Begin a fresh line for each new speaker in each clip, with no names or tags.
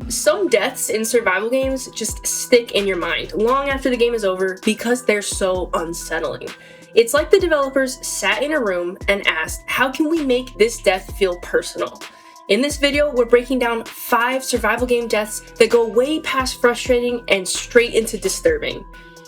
Some deaths in survival games just stick in your mind long after the game is over because they're so unsettling. It's like the developers sat in a room and asked, how can we make this death feel personal? In this video, we're breaking down 5 survival game deaths that go way past frustrating and straight into disturbing.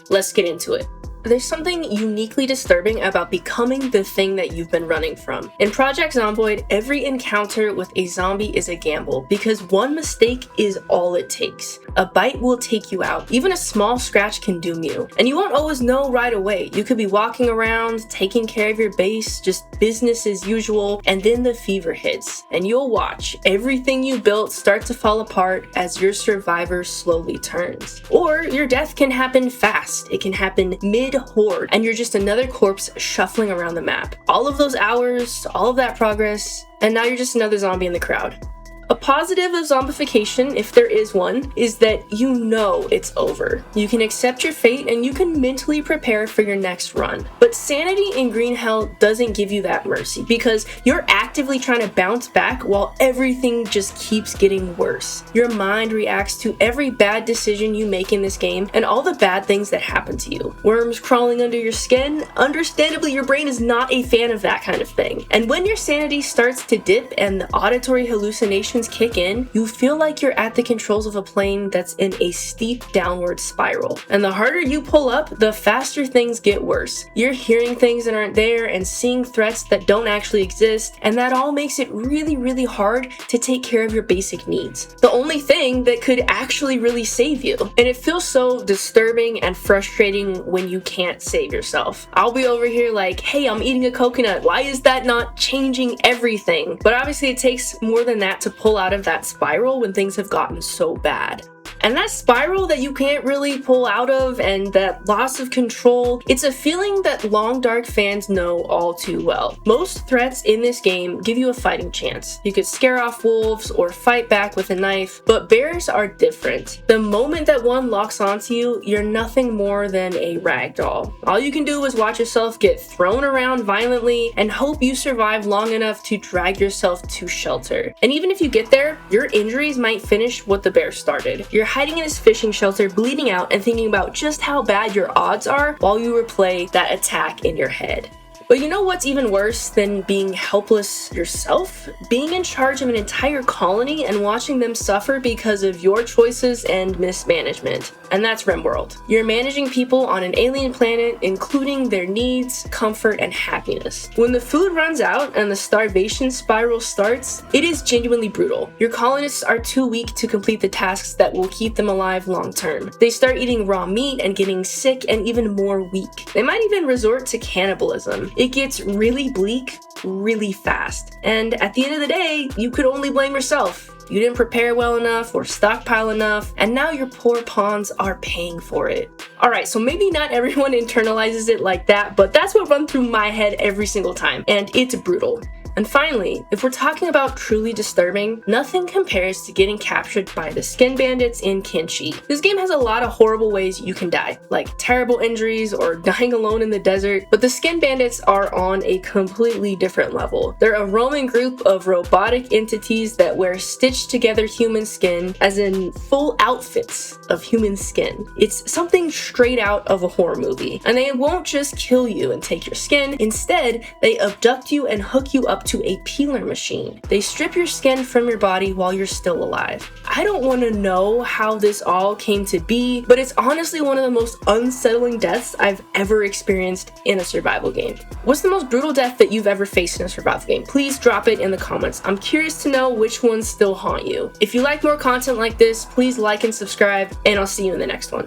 Let's get into it. There's something uniquely disturbing about becoming the thing that you've been running from. In Project Zomboid, every encounter with a zombie is a gamble because one mistake is all it takes. A bite will take you out. Even a small scratch can doom you. And you won't always know right away. You could be walking around, taking care of your base, just business as usual, and then the fever hits. And you'll watch everything you built start to fall apart as your survivor slowly turns. Or your death can happen fast. It can happen mid-horde, and you're just another corpse shuffling around the map. All of those hours, all of that progress, and now you're just another zombie in the crowd. A positive of zombification, if there is one, is that you know it's over. You can accept your fate and you can mentally prepare for your next run. But Sanity in Green Hell doesn't give you that mercy because you're actively trying to bounce back while everything just keeps getting worse. Your mind reacts to every bad decision you make in this game and all the bad things that happen to you. Worms crawling under your skin, understandably your brain is not a fan of that kind of thing. And when your sanity starts to dip and the auditory hallucinations kick in, you feel like you're at the controls of a plane that's in a steep downward spiral. And the harder you pull up, the faster things get worse. You're hearing things that aren't there and seeing threats that don't actually exist, and that all makes it really hard to take care of your basic needs. The only thing that could actually really save you. And it feels so disturbing and frustrating when you can't save yourself. I'll be over here like, hey, I'm eating a coconut. Why is that not changing everything? But obviously it takes more than that to pull out of that spiral when things have gotten so bad. And that spiral that you can't really pull out of and that loss of control, it's a feeling that Long Dark fans know all too well. Most threats in this game give you a fighting chance. You could scare off wolves or fight back with a knife, but bears are different. The moment that one locks onto you, you're nothing more than a rag doll. All you can do is watch yourself get thrown around violently and hope you survive long enough to drag yourself to shelter. And even if you get there, your injuries might finish what the bear started. You're hiding in this fishing shelter, bleeding out, and thinking about just how bad your odds are while you replay that attack in your head. But you know what's even worse than being helpless yourself? Being in charge of an entire colony and watching them suffer because of your choices and mismanagement. And that's Rimworld. You're managing people on an alien planet, including their needs, comfort, and happiness. When the food runs out and the starvation spiral starts, it is genuinely brutal. Your colonists are too weak to complete the tasks that will keep them alive long term. They start eating raw meat and getting sick and even more weak. They might even resort to cannibalism. It gets really bleak really fast. And at the end of the day, you could only blame yourself. You didn't prepare well enough or stockpile enough, and now your poor pawns are paying for it. Alright, so maybe not everyone internalizes it like that, but that's what runs through my head every single time, and it's brutal. And finally, if we're talking about truly disturbing, nothing compares to getting captured by the skin bandits in Kenshi. This game has a lot of horrible ways you can die, like terrible injuries or dying alone in the desert, but the skin bandits are on a completely different level. They're a roaming group of robotic entities that wear stitched together human skin, as in full outfits of human skin. It's something straight out of a horror movie. And they won't just kill you and take your skin, instead, they abduct you and hook you up to a peeler machine. They strip your skin from your body while you're still alive. I don't want to know how this all came to be, but it's honestly one of the most unsettling deaths I've ever experienced in a survival game. What's the most brutal death that you've ever faced in a survival game? Please drop it in the comments. I'm curious to know which ones still haunt you. If you like more content like this, please like and subscribe, and I'll see you in the next one.